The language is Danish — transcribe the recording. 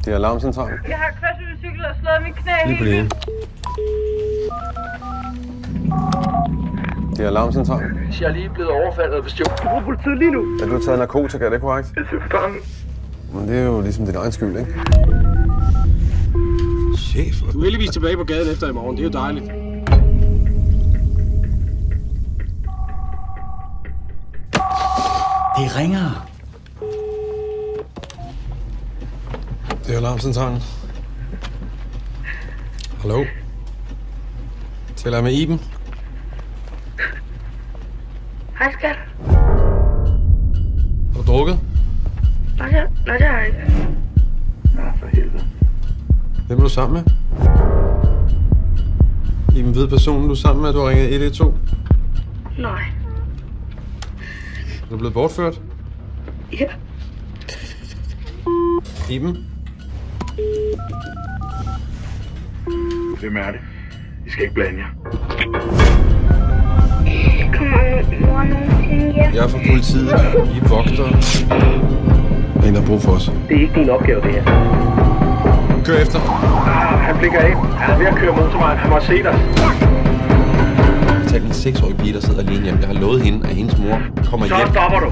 Det er alarmcentralen. Jeg har kørt ud i cykel og slået mit knæ. Lige på linje. Det er alarmcentralen. Jeg er lige blevet overfaldet og bestjålet. Du bruger politiet lige nu. Ja, du har taget narkotika, er det korrekt? Jeg er bange. Men det er jo ligesom din egen skyld, ikke? Chef. Du er heldigvis tilbage på gaden efter i morgen. Det er jo dejligt. Det ringer. Det er alarmcentralen. Hallo? Taler jeg med Iben? Hej, skat. Har du drukket? Nej, det har jeg ikke. Ja, for helvede. Hvem er du sammen med? Iben ved personen, du er sammen med, du har ringet 112. Nej. Er du blevet bortført? Ja. Iben? Hvem er det? I skal ikke blande jer. Kommer mor nogensinde hjem? Jeg er fra politiet. I er vogtere. En, der har brug for os. Det er ikke din opgave, det her. Kør efter. Han blikker af. Han er ved at køre motorvejen. Han må se dig. Jeg talte en 6-årig pige, der sidder alene hjemme. Jeg har lovet hende, at hendes mor kommer hjem. Så stopper du.